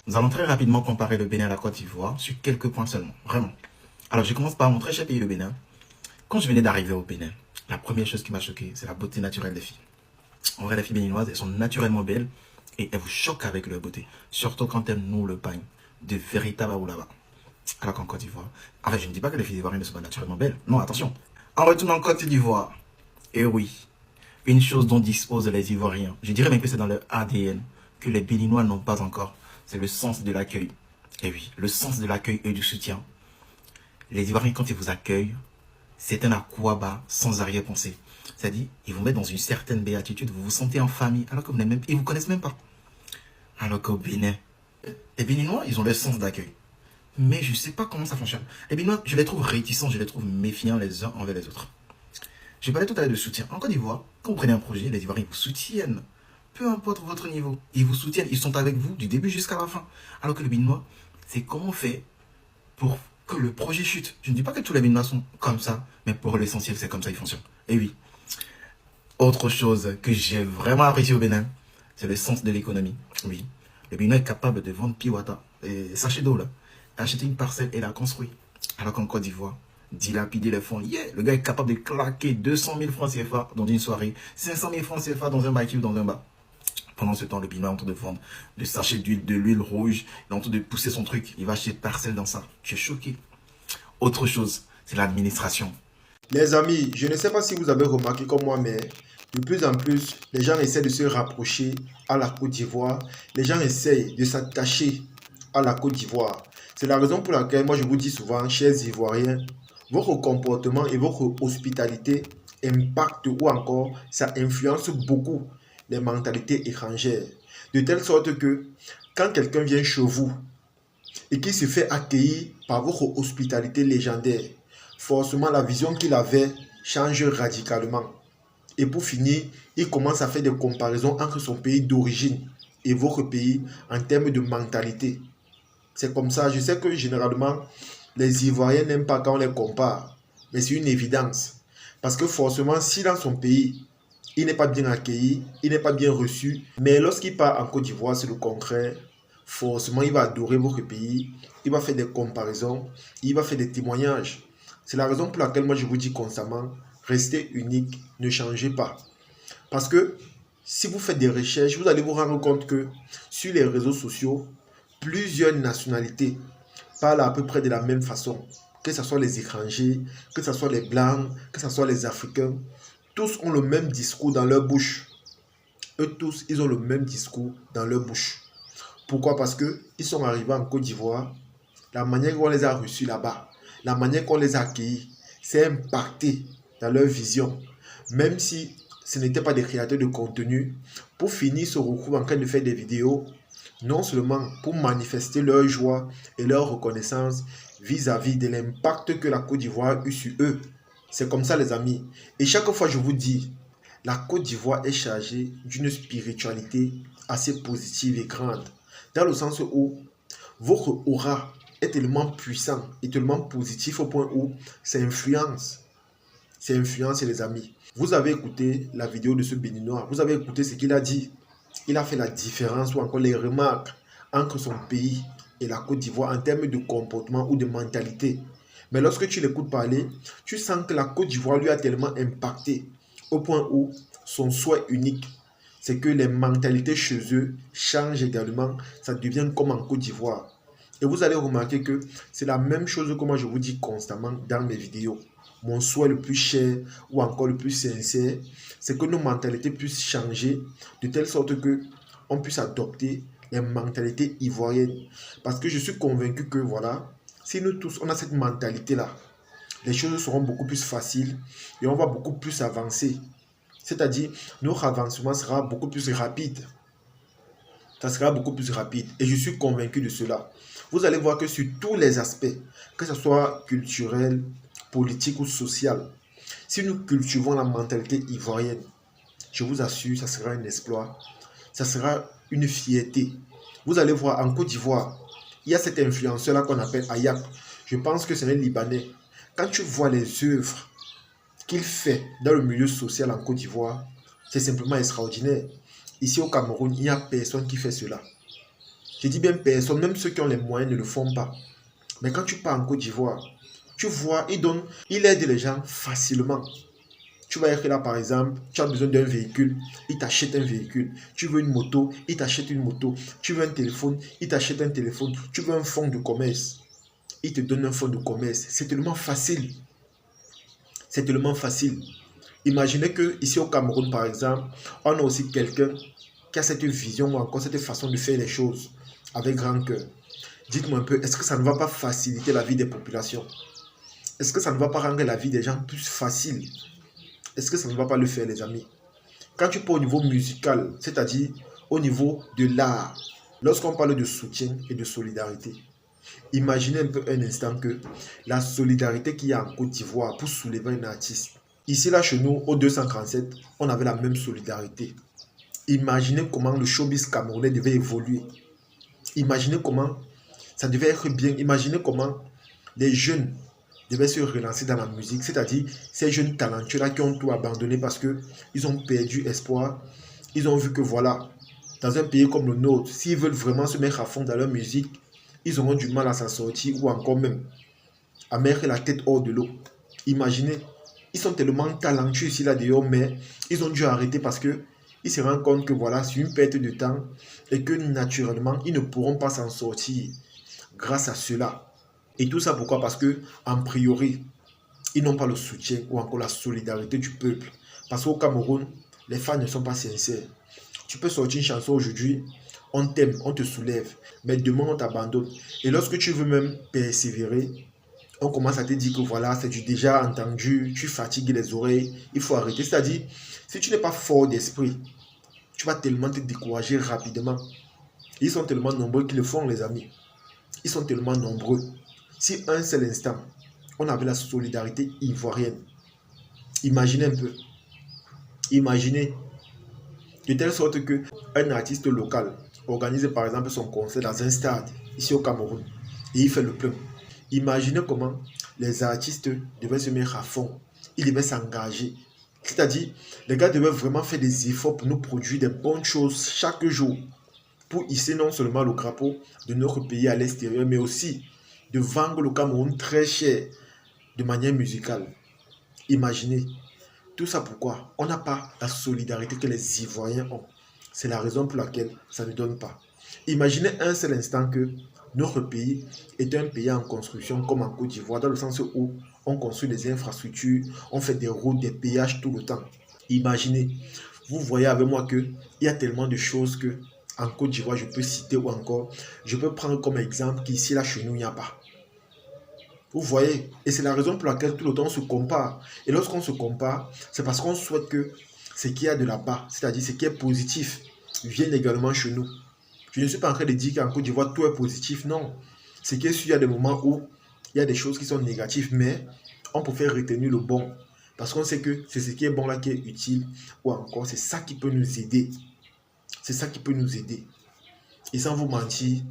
Nous allons très rapidement comparer le Bénin à la Côte d'Ivoire sur quelques points seulement, vraiment. Alors, je commence par mon très cher pays, le Bénin. Quand je venais d'arriver au Bénin, la première chose qui m'a choqué, c'est la beauté naturelle des filles. En vrai, les filles béninoises, elles sont naturellement belles et elles vous choquent avec leur beauté, surtout quand elles nouent le pagne de véritables là-bas. Alors qu'en Côte d'Ivoire, enfin, je ne dis pas que les filles ivoiriennes ne sont pas naturellement belles. Non, attention. En retournant en Côte d'Ivoire, et oui, une chose dont disposent les Ivoiriens, je dirais même que c'est dans leur ADN, que les Béninois n'ont pas encore, c'est le sens de l'accueil. Et oui, le sens de l'accueil et du soutien. Les Ivoiriens, quand ils vous accueillent, c'est un aquaba sans arrière-pensée. C'est-à-dire, ils vous mettent dans une certaine béatitude, vous vous sentez en famille, alors que ils vous connaissent même pas. Alors qu'au Bénin, les Béninois, ils ont leur sens d'accueil. Mais je ne sais pas comment ça fonctionne. Les Béninois, je les trouve réticents, je les trouve méfiants les uns envers les autres. Je parlais tout à l'heure de soutien. En Côte d'Ivoire, quand vous prenez un projet, les Ivoiriens vous soutiennent. Peu importe votre niveau. Ils vous soutiennent, ils sont avec vous du début jusqu'à la fin. Alors que le Béninois, c'est comment on fait pour que le projet chute. Je ne dis pas que tous les Béninois sont comme ça, mais pour l'essentiel, c'est comme ça qu'ils fonctionnent. Et oui, autre chose que j'ai vraiment apprécié au Bénin, c'est le sens de l'économie. Oui, le Bénin est capable de vendre Piwata, et sachet d'eau là, acheter une parcelle et la construire. Alors qu'en Côte d'Ivoire, dilapider les fonds, yeah, le gars est capable de claquer 200 000 francs CFA dans une soirée, 500 000 francs CFA dans un barbecue, dans un bar. Pendant ce temps, le Bénin est en train de vendre des sachets d'huile, de l'huile rouge, il est en train de pousser son truc, il va acheter une parcelle dans ça. Je suis choqué. Autre chose, c'est l'administration. Les amis, je ne sais pas si vous avez remarqué comme moi, mais de plus en plus, les gens essaient de se rapprocher à la Côte d'Ivoire. Les gens essayent de s'attacher à la Côte d'Ivoire. C'est la raison pour laquelle moi je vous dis souvent, chers Ivoiriens, votre comportement et votre hospitalité impactent ou encore ça influence beaucoup les mentalités étrangères. De telle sorte que quand quelqu'un vient chez vous et qu'il se fait accueillir par votre hospitalité légendaire, forcément la vision qu'il avait change radicalement. Et pour finir, il commence à faire des comparaisons entre son pays d'origine et votre pays en termes de mentalité. C'est comme ça, je sais que généralement, les Ivoiriens n'aiment pas quand on les compare, mais c'est une évidence. Parce que forcément, si dans son pays, il n'est pas bien accueilli, il n'est pas bien reçu, mais lorsqu'il part en Côte d'Ivoire, c'est le contraire. Forcément, il va adorer votre pays, il va faire des comparaisons, il va faire des témoignages. C'est la raison pour laquelle moi je vous dis constamment, restez unique, ne changez pas. Parce que si vous faites des recherches, vous allez vous rendre compte que sur les réseaux sociaux, plusieurs nationalités parlent à peu près de la même façon. Que ce soit les étrangers, que ce soit les blancs, que ce soit les africains, tous ont le même discours dans leur bouche. Eux tous, ils ont le même discours dans leur bouche. Pourquoi? Parce qu'ils sont arrivés en Côte d'Ivoire, la manière qu'on les a reçus là-bas, la manière qu'on les a accueillis, c'est impacté dans leur vision. Même si ce n'étaient pas des créateurs de contenu, pour finir se retrouvent en train de faire des vidéos, non seulement pour manifester leur joie et leur reconnaissance vis-à-vis de l'impact que la Côte d'Ivoire a eu sur eux. C'est comme ça les amis. Et chaque fois je vous dis, la Côte d'Ivoire est chargée d'une spiritualité assez positive et grande. Dans le sens où votre aura est tellement puissant et tellement positif au point où ça influence. Ça influence les amis. Vous avez écouté la vidéo de ce Béninois. Vous avez écouté ce qu'il a dit. Il a fait la différence ou encore les remarques entre son pays et la Côte d'Ivoire en termes de comportement ou de mentalité. Mais lorsque tu l'écoutes parler, tu sens que la Côte d'Ivoire lui a tellement impacté au point où son souhait unique, c'est que les mentalités chez eux changent également. Ça devient comme en Côte d'Ivoire. Et vous allez remarquer que c'est la même chose que moi je vous dis constamment dans mes vidéos. Mon souhait le plus cher ou encore le plus sincère, c'est que nos mentalités puissent changer de telle sorte que on puisse adopter les mentalités ivoiriennes. Parce que je suis convaincu que voilà, si nous tous on a cette mentalité-là, les choses seront beaucoup plus faciles et on va beaucoup plus avancer. C'est-à-dire, notre avancement sera beaucoup plus rapide. Ça sera beaucoup plus rapide. Et je suis convaincu de cela. Vous allez voir que sur tous les aspects, que ce soit culturel, politique ou social, si nous cultivons la mentalité ivoirienne, je vous assure, ça sera un exploit. Ça sera une fierté. Vous allez voir, en Côte d'Ivoire, il y a cet influenceur-là qu'on appelle Ayak. Je pense que c'est un Libanais. Quand tu vois les œuvres qu'il fait dans le milieu social en Côte d'Ivoire, c'est simplement extraordinaire. Ici au Cameroun, il n'y a personne qui fait cela. Je dis bien personne, même ceux qui ont les moyens ne le font pas. Mais quand tu pars en Côte d'Ivoire, tu vois, il aide les gens facilement. Tu vas être là, par exemple, tu as besoin d'un véhicule, il t'achète un véhicule. Tu veux une moto, il t'achète une moto. Tu veux un téléphone, il t'achète un téléphone. Tu veux un fonds de commerce, il te donne un fonds de commerce. C'est tellement facile. C'est tellement facile. Imaginez que ici au Cameroun, par exemple, on a aussi quelqu'un qui a cette vision ou encore cette façon de faire les choses avec grand cœur. Dites-moi un peu, est-ce que ça ne va pas faciliter la vie des populations? Est-ce que ça ne va pas rendre la vie des gens plus facile? Est-ce que ça ne va pas le faire, les amis? Quand tu parles au niveau musical, c'est-à-dire au niveau de l'art, lorsqu'on parle de soutien et de solidarité, imaginez un peu un instant que la solidarité qu'il y a en Côte d'Ivoire pour soulever un artiste. Ici, là, chez nous, au 237, on avait la même solidarité. Imaginez comment le showbiz camerounais devait évoluer. Imaginez comment ça devait être bien. Imaginez comment les jeunes devaient se relancer dans la musique. C'est-à-dire ces jeunes talentueux-là qui ont tout abandonné parce qu'ils ont perdu espoir. Ils ont vu que voilà, dans un pays comme le nôtre, s'ils veulent vraiment se mettre à fond dans leur musique, ils auront du mal à s'en sortir ou encore même à mettre la tête hors de l'eau. Imaginez, ils sont tellement talentueux ici là-dehors, mais ils ont dû arrêter parce que ils se rendent compte que voilà, c'est une perte de temps et que naturellement, ils ne pourront pas s'en sortir grâce à cela. Et tout ça pourquoi? Parce que, en priori, ils n'ont pas le soutien ou encore la solidarité du peuple. Parce qu'au Cameroun, les fans ne sont pas sincères. Tu peux sortir une chanson aujourd'hui, on t'aime, on te soulève, mais demain on t'abandonne. Et lorsque tu veux même persévérer, on commence à te dire que voilà, c'est du déjà entendu, tu fatigues les oreilles, il faut arrêter. C'est-à-dire, si tu n'es pas fort d'esprit, tu vas tellement te décourager rapidement. Ils sont tellement nombreux qu'ils le font, les amis. Ils sont tellement nombreux. Si un seul instant, on avait la solidarité ivoirienne, imaginez un peu. Imaginez de telle sorte que un artiste local organise par exemple son concert dans un stade ici au Cameroun et il fait le plein. Imaginez comment les artistes devaient se mettre à fond, ils devaient s'engager. C'est-à-dire, les gars devaient vraiment faire des efforts pour nous produire des bonnes choses chaque jour, pour hisser non seulement le drapeau de notre pays à l'extérieur, mais aussi de vendre le Cameroun très cher de manière musicale. Imaginez, tout ça pourquoi? On n'a pas la solidarité que les Ivoiriens ont. C'est la raison pour laquelle ça ne donne pas. Imaginez un seul instant que notre pays est un pays en construction comme en Côte d'Ivoire, dans le sens où on construit des infrastructures, on fait des routes, des péages tout le temps. Imaginez, vous voyez avec moi qu'il y a tellement de choses que en Côte d'Ivoire je peux citer ou encore, je peux prendre comme exemple qu'ici là chez nous il n'y a pas. Vous voyez, et c'est la raison pour laquelle tout le temps on se compare. Et lorsqu'on se compare, c'est parce qu'on souhaite que ce qu'il y a de là-bas, c'est-à-dire ce qui est positif, vienne également chez nous. Je ne suis pas en train de dire qu'en Côte d'Ivoire, tout est positif, non. C'est qu'il y a des moments où il y a des choses qui sont négatives, mais on préfère retenir le bon. Parce qu'on sait que c'est ce qui est bon là qui est utile, ou encore c'est ça qui peut nous aider. C'est ça qui peut nous aider. Et sans vous mentir,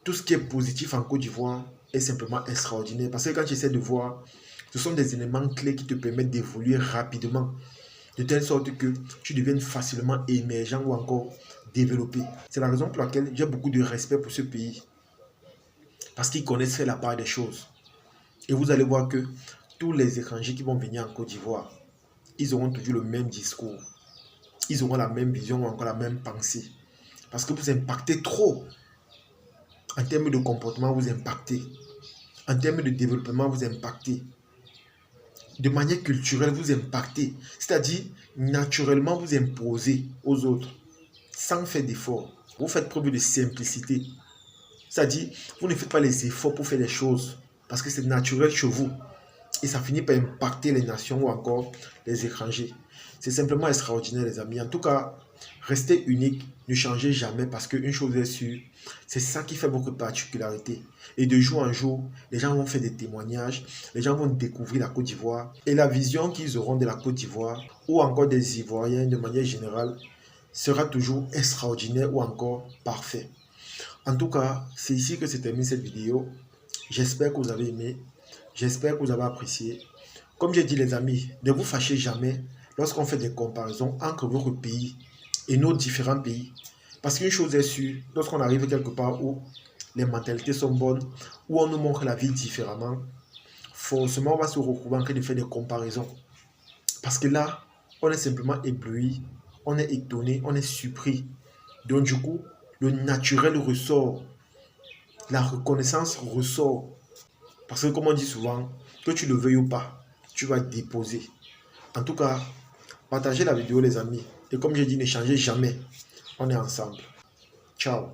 tout ce qui est positif en Côte d'Ivoire est simplement extraordinaire. Parce que quand tu essaies de voir, ce sont des éléments clés qui te permettent d'évoluer rapidement. De telle sorte que tu deviennes facilement émergent ou encore développé. C'est la raison pour laquelle j'ai beaucoup de respect pour ce pays. Parce qu'ils connaissent faire la part des choses. Et vous allez voir que tous les étrangers qui vont venir en Côte d'Ivoire, ils auront toujours le même discours. Ils auront la même vision ou encore la même pensée. Parce que vous impactez trop. En termes de comportement, vous impactez. En termes de développement, vous impactez. De manière culturelle, vous impactez. C'est-à-dire, naturellement, vous imposez aux autres, sans faire d'efforts. Vous faites preuve de simplicité. C'est-à-dire, vous ne faites pas les efforts pour faire les choses, parce que c'est naturel chez vous. Et ça finit par impacter les nations ou encore les étrangers. C'est simplement extraordinaire, les amis. En tout cas, restez unique, ne changez jamais, parce qu'une chose est sûre, c'est ça qui fait votre particularité. Et de jour en jour, les gens vont faire des témoignages, les gens vont découvrir la Côte d'Ivoire. Et la vision qu'ils auront de la Côte d'Ivoire, ou encore des Ivoiriens de manière générale, sera toujours extraordinaire ou encore parfait. En tout cas, c'est ici que se termine cette vidéo. J'espère que vous avez aimé. J'espère que vous avez apprécié. Comme j'ai dit les amis, ne vous fâchez jamais lorsqu'on fait des comparaisons entre votre pays et nos différents pays. Parce qu'une chose est sûre, lorsqu'on arrive quelque part où les mentalités sont bonnes, où on nous montre la vie différemment, forcément on va se retrouver en train de faire des comparaisons. Parce que là, on est simplement ébloui, on est étonné, on est surpris. Donc du coup, le naturel ressort, la reconnaissance ressort. Parce que comme on dit souvent, que tu le veuilles ou pas, tu vas déposer. En tout cas, partagez la vidéo les amis. Et comme j'ai dit, ne changez jamais. On est ensemble. Ciao.